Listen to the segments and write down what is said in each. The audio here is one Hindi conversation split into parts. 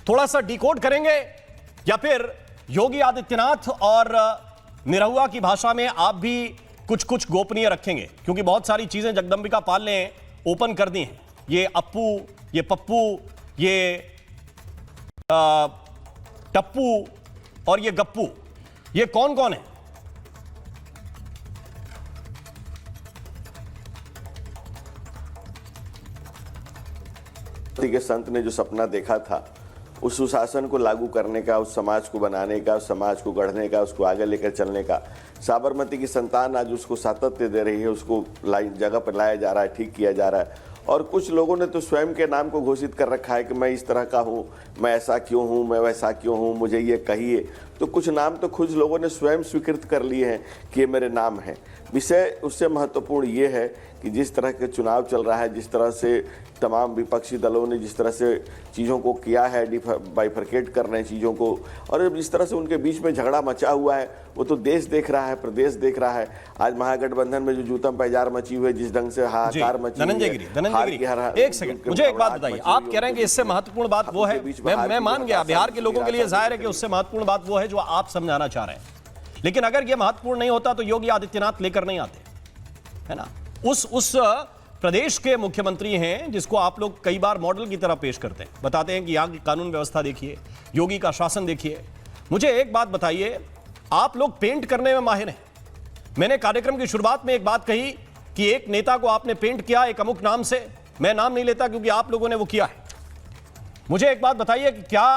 थोड़ा सा डिकोड करेंगे या फिर योगी आदित्यनाथ और निरहुआ की भाषा में आप भी कुछ कुछ गोपनीय रखेंगे? क्योंकि बहुत सारी चीजें जगदंबिका पाल ने ओपन कर दी हैं। ये अप्पू, ये पप्पू, ये टप्पू और ये गप्पू, ये कौन कौन है? के संत ने जो सपना देखा था, उस सुशासन को लागू करने का, उस समाज को बनाने का, उस समाज को गढ़ने का, उसको आगे लेकर चलने का, साबरमती की संतान आज उसको सातत्य दे रही है, उसको जगह पर लाया जा रहा है, ठीक किया जा रहा है। और कुछ लोगों ने तो स्वयं के नाम को घोषित कर रखा है कि मैं इस तरह का हूँ, मैं ऐसा क्यों हूँ, मैं वैसा क्यों हूँ, मुझे ये कहिए। तो कुछ नाम तो खुद लोगों ने स्वयं स्वीकृत कर लिए हैं कि ये मेरे नाम हैं। विषय उससे महत्वपूर्ण ये है कि जिस तरह के चुनाव चल रहा है, जिस तरह से तमाम विपक्षी दलों ने जिस तरह से चीज़ों को किया है, बाइफरकेट कर रहे हैं चीज़ों को, और जिस तरह से उनके बीच में झगड़ा मचा हुआ है, वो तो देश देख रहा है, प्रदेश देख रहा है। आज महागठबंधन में जो जूतम पैजार मची हुई है, जिस ढंग से हाहाकार मची हुई है। एक सेकंड, मुझे एक बात बताइए, आप कह रहे हैं कि इससे महत्वपूर्ण बात वो है, मैं मान गया, बिहार के लोगों के लिए जाहिर है कि उससे महत्वपूर्ण बात वो है जो आप समझाना चाह रहे हैं। लेकिन अगर ये महत्वपूर्ण नहीं होता तो योगी आदित्यनाथ लेकर नहीं आते, है ना? उस प्रदेश के मुख्यमंत्री हैं जिसको आप लोग कई बार मॉडल की तरह पेश करते हैं, बताते हैं कि यहाँ की कानून व्यवस्था देखिए, योगी का शासन देखिए। मुझे एक बात बताइए, आप लोग पेंट करने में माहिर हैं। मैंने कार्यक्रम की शुरुआत में एक बात कही कि एक नेता को आपने पेंट किया एक अमुक नाम से, मैं नाम नहीं लेता क्योंकि आप लोगों ने वो किया है। मुझे एक बात बताइए कि क्या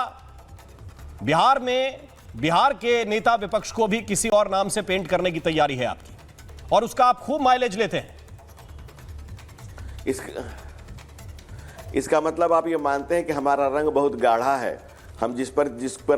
बिहार में बिहार के नेता विपक्ष को भी किसी और नाम से पेंट करने की तैयारी है आपकी, और उसका आप खूब माइलेज लेते हैं? इसका मतलब आप ये मानते हैं कि हमारा रंग बहुत गाढ़ा है, हम जिस पर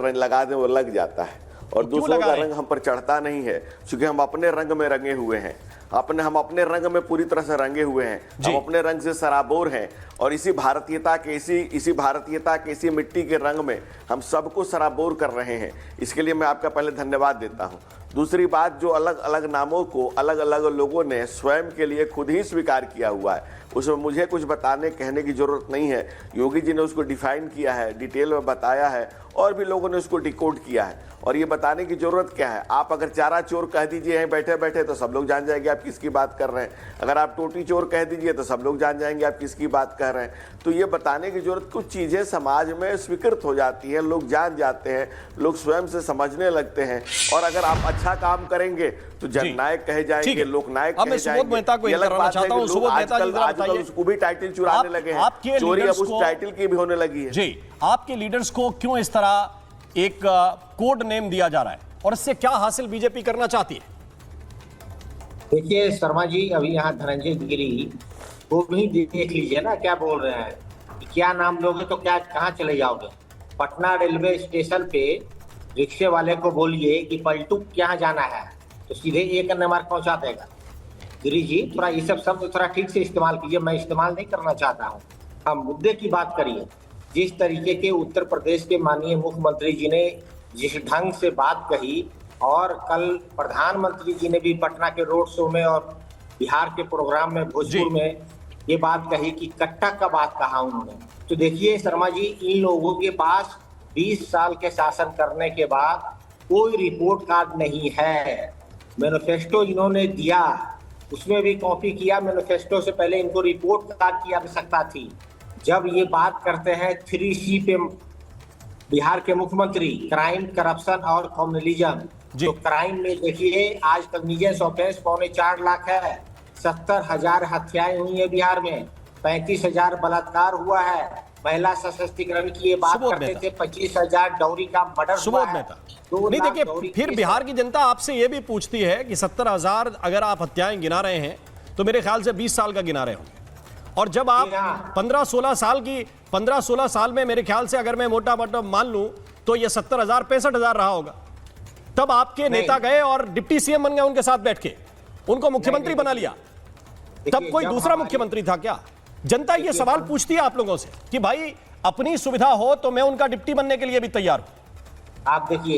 रंग लगा दें वो लग जाता है, और दूसरों का रंग हम पर चढ़ता नहीं है, क्योंकि हम अपने रंग में रंगे हुए हैं। हम अपने रंग में पूरी तरह से रंगे हुए हैं, हम अपने रंग से सराबोर हैं, और इसी भारतीयता के इसी मिट्टी के रंग में हम सबको सराबोर कर रहे हैं। इसके लिए मैं आपका पहले धन्यवाद देता हूं। दूसरी बात, जो अलग अलग नामों को अलग अलग लोगों ने स्वयं के लिए खुद ही स्वीकार किया हुआ है, उसमें मुझे कुछ बताने कहने की जरूरत नहीं है। योगी जी ने उसको डिफाइन किया है, डिटेल में बताया है, और भी लोगों ने उसको डिकोड किया है। और ये बताने की जरूरत क्या है? आप अगर चारा चोर कह दीजिए यहीं बैठे बैठे तो सब लोग जान जाएंगे आप किसकी बात कर रहे हैं। अगर आप टोटी चोर कह दीजिए तो सब लोग जान जाएंगे आप किसकी बात कर रहे हैं। तो ये बताने की जरूरत, कुछ चीज़ें समाज में स्वीकृत हो जाती हैं, लोग जान जाते हैं, लोग स्वयं से समझने लगते हैं। और अगर आप अच्छा काम करेंगे तो जननायक कहे जाएंगे, लोकनायक कहे जाएंगे। आजकल उसको भी टाइटल चुराने लगे हैं, चोरी अब उस टाइटल की भी होने लगी है। जी, आपके लीडर्स को क्यों इस तरह एक कोड नेम दिया जा रहा है, और इससे क्या हासिल बीजेपी करना चाहती है? देखिए शर्मा जी, अभी यहाँ धनंजय गिरी वो भी देख लीजिए ना क्या बोल रहे हैं, क्या नाम लोगे तो क्या कहाँ चले जाओगे। पटना रेलवे स्टेशन पे रिक्शे वाले को बोलिए कि पलटू क्या जाना है तो सीधे एक नंबर पहुंचा देगा। गिरी जी, थोड़ा ये सब शब्द थोड़ा ठीक से इस्तेमाल कीजिए, मैं इस्तेमाल नहीं करना चाहता हूँ। हम मुद्दे की बात करिए। जिस तरीके के उत्तर प्रदेश के माननीय मुख्यमंत्री जी ने जिस ढंग से बात कही, और कल प्रधानमंत्री जी ने भी पटना के रोड शो में और बिहार के प्रोग्राम में भोजपुर में ये बात कही कि कट्टा का बात कहा उन्होंने। तो देखिए शर्मा जी, इन लोगों के पास 20 साल के शासन करने के बाद कोई रिपोर्ट कार्ड नहीं है। मैनिफेस्टो इन्होंने दिया, उसमें भी कॉपी किया, मैनिफेस्टो से पहले इनको रिपोर्ट कार्ड की आवश्यकता थी। जब ये बात करते हैं 3C पे बिहार के मुख्यमंत्री, क्राइम, करप्शन और कम्युनलिज्म, तो क्राइम में देखिए आज कॉग्निजेंस ऑफेंस 4.25 लाख है, 70,000 हत्याएं हुई है बिहार में, 35,000 बलात्कार हुआ है, महिला सशक्तिकरण की ये बात करते थे, 25,000 डौरी का मर्डर हुआ है। नहीं देखिए, फिर बिहार की जनता आपसे ये भी पूछती है कि 70,000 अगर आप हत्याएं गिना रहे हैं तो मेरे ख्याल से 20 साल का गिना रहे होंगे, और जब आप 15-16 साल में मेरे ख्याल से अगर मैं मोटा मोटा मान लूं तो ये 70,000 65,000 रहा होगा। तब आपके नेता गए और डिप्टी सीएम बन गए, उनके साथ बैठ के उनको मुख्यमंत्री बना लिया। तब कोई दूसरा मुख्यमंत्री था क्या? जनता ये सवाल पूछती है आप लोगों से कि भाई अपनी सुविधा हो तो मैं उनका डिप्टी बनने के लिए भी तैयार हूं। आप देखिए,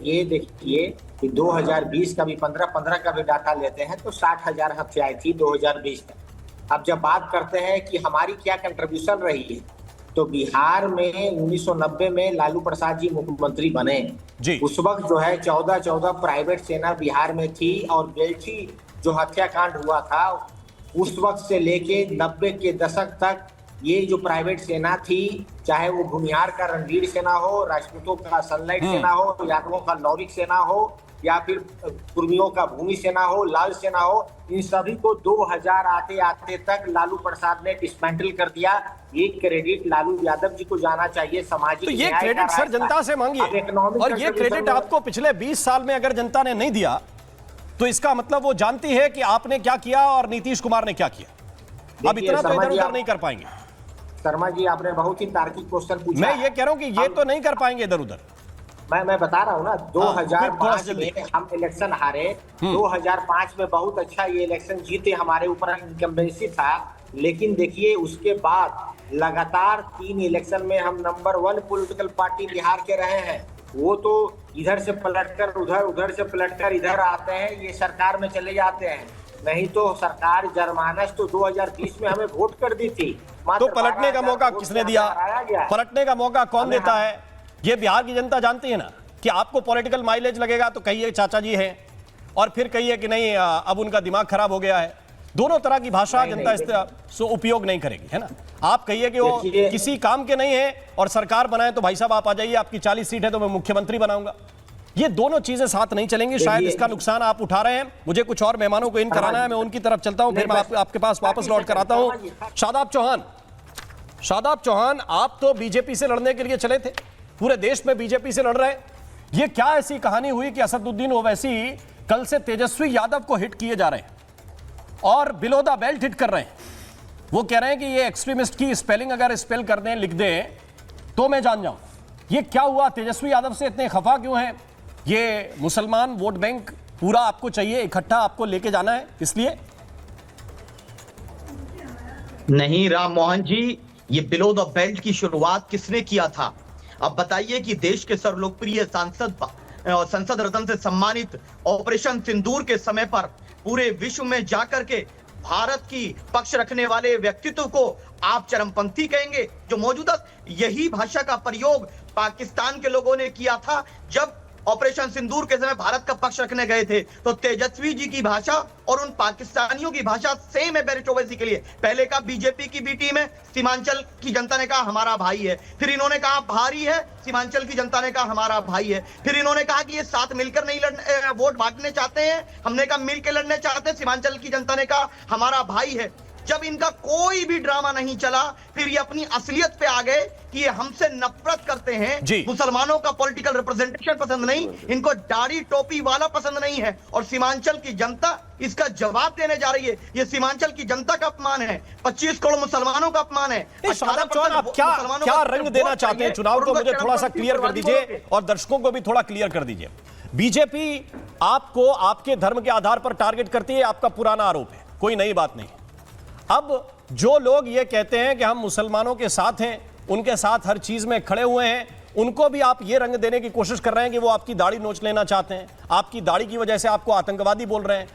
ये देखिए कि 2020 का भी 15 का भी डाटा लेते हैं तो 60,000 हत्याएं थी 2020 तक। अब जब बात करते हैं कि हमारी क्या कंट्रीब्यूशन रही है, तो बिहार में 1990 में लालू प्रसाद जी मुख्यमंत्री बने जी। उस वक्त जो है 14 प्राइवेट सेना बिहार में थी, और बेल्छी जो हत्याकांड हुआ था उस वक्त से लेके 90 के दशक तक ये जो प्राइवेट सेना थी, चाहे वो भूमिहार का रणवीर सेना हो, राजपूतों का सनलाइट सेना हो, यादवों का लौरिक सेना हो, या फिर कुर्मियों का भूमि सेना हो, लाल सेना हो, इन सभी को 2000 आते आते तक लालू प्रसाद ने डिस्मेंटल कर दिया। ये क्रेडिट लालू यादव जी को जाना चाहिए। सामाजिक तो ये क्रेडिट सर जनता से मांगिए, और ये क्रेडिट आपको पिछले 20 साल में अगर जनता ने नहीं दिया तो इसका मतलब वो जानती है कि आपने क्या किया और नीतीश कुमार ने क्या किया। अब इतना तो इधर उधर नहीं कर पाएंगे। शर्मा जी, आपने बहुत ही तार्किक क्वेश्चन पूछा। मैं ये कह रहा हूं कि ये तो नहीं कर पाएंगे इधर उधर। मैं बता रहा हूँ ना, 2005 में हम इलेक्शन हारे, 2005 में बहुत अच्छा ये इलेक्शन जीते, हमारे ऊपर इनकम्बेंसी था, लेकिन देखिए उसके बाद लगातार 3 इलेक्शन में हम नंबर 1 पॉलिटिकल पार्टी बिहार के रहे हैं। वो तो इधर से पलटकर उधर, उधर से पलटकर इधर आते हैं, ये सरकार में चले जाते हैं। नहीं तो सरकार जनमानस तो 2020 में हमें वोट कर दी थी। तो पलटने का मौका किसने दिया? पलटने का मौका कौन देता है? ये बिहार की जनता जानती है ना कि आपको पॉलिटिकल माइलेज लगेगा तो कहिए चाचा जी हैं, और फिर कहिए कि नहीं अब उनका दिमाग खराब हो गया है। दोनों तरह की भाषा जनता इस उपयोग नहीं करेगी, है ना। आप कहिए कि वो किसी काम के नहीं है और सरकार बनाए तो भाई साहब आप आ जाइए, आपकी 40 सीट है तो मैं मुख्यमंत्री बनाऊंगा। ये दोनों चीजें साथ नहीं चलेंगी। शायद इसका नुकसान आप उठा रहे हैं। मुझे कुछ और मेहमानों को इन कराना है, मैं उनकी तरफ चलता हूं, फिर मैं आपके पास वापस लौट कर आता हूं। शादाब चौहान, आप तो बीजेपी से लड़ने के लिए चले थे, पूरे देश में बीजेपी से लड़ रहे हैं। ये क्या ऐसी कहानी हुई कि असदुद्दीन ओवैसी कल से तेजस्वी यादव को हिट किए जा रहे हैं और बिलो द बेल्ट हिट कर रहे हैं? वो कह रहे हैं कि ये एक्सट्रीमिस्ट की स्पेलिंग अगर स्पेल कर दें, लिख दें तो मैं जान जाऊं। ये क्या हुआ? तेजस्वी यादव से इतने खफा क्यों हैं? ये मुसलमान वोट बैंक पूरा आपको चाहिए, इकट्ठा आपको लेके जाना है इसलिए? नहीं राम मोहन जी, ये बिलो द बेल्ट की शुरुआत किसने किया था? अब बताइए कि देश के सर्वलोकप्रिय संसद रत्न से सम्मानित ऑपरेशन सिंदूर के समय पर पूरे विश्व में जाकर के भारत की पक्ष रखने वाले व्यक्तित्व को आप चरमपंथी कहेंगे? जो मौजूदा यही भाषा का प्रयोग पाकिस्तान के लोगों ने किया था जब ऑपरेशन सिंदूर के समय भारत का पक्ष रखने गए थे। तो तेजस्वी जी की भाषा और उन पाकिस्तानियों की भाषा सेम है बैरिस्ट ओवैसी के लिए। पहले का बीजेपी की बी टीम है, सीमांचल की जनता ने कहा हमारा भाई है। फिर इन्होंने कहा भारी है, सीमांचल की जनता ने कहा हमारा भाई है। फिर इन्होंने कहा कि ये साथ मिलकर नहीं लड़ने वोट बांटने चाहते हैं, हमने कहा मिलकर लड़ने चाहते हैं, सीमांचल की जनता ने कहा हमारा भाई है। जब इनका कोई भी ड्रामा नहीं चला, फिर ये अपनी असलियत पे आ गए कि ये हमसे नफरत करते हैं। मुसलमानों का पॉलिटिकल रिप्रेजेंटेशन पसंद नहीं, इनको दाढ़ी टोपी वाला पसंद नहीं है, और सीमांचल की जनता इसका जवाब देने जा रही है। ये सीमांचल की जनता का अपमान है, 25 करोड़ मुसलमानों का अपमान है। शादाब चौहान, आप क्या रंग देना चाहते हैं चुनाव को? मुझे थोड़ा सा क्लियर कर दीजिए और दर्शकों को भी थोड़ा क्लियर कर दीजिए। बीजेपी आपको आपके धर्म के आधार पर टारगेट करती है, आपका पुराना आरोप है, कोई नई बात नहीं। अब जो लोग ये कहते हैं कि हम मुसलमानों के साथ हैं, उनके साथ हर चीज में खड़े हुए हैं, उनको भी आप ये रंग देने की कोशिश कर रहे हैं कि वो आपकी दाढ़ी नोच लेना चाहते हैं, आपकी दाढ़ी की वजह से आपको आतंकवादी बोल रहे हैं।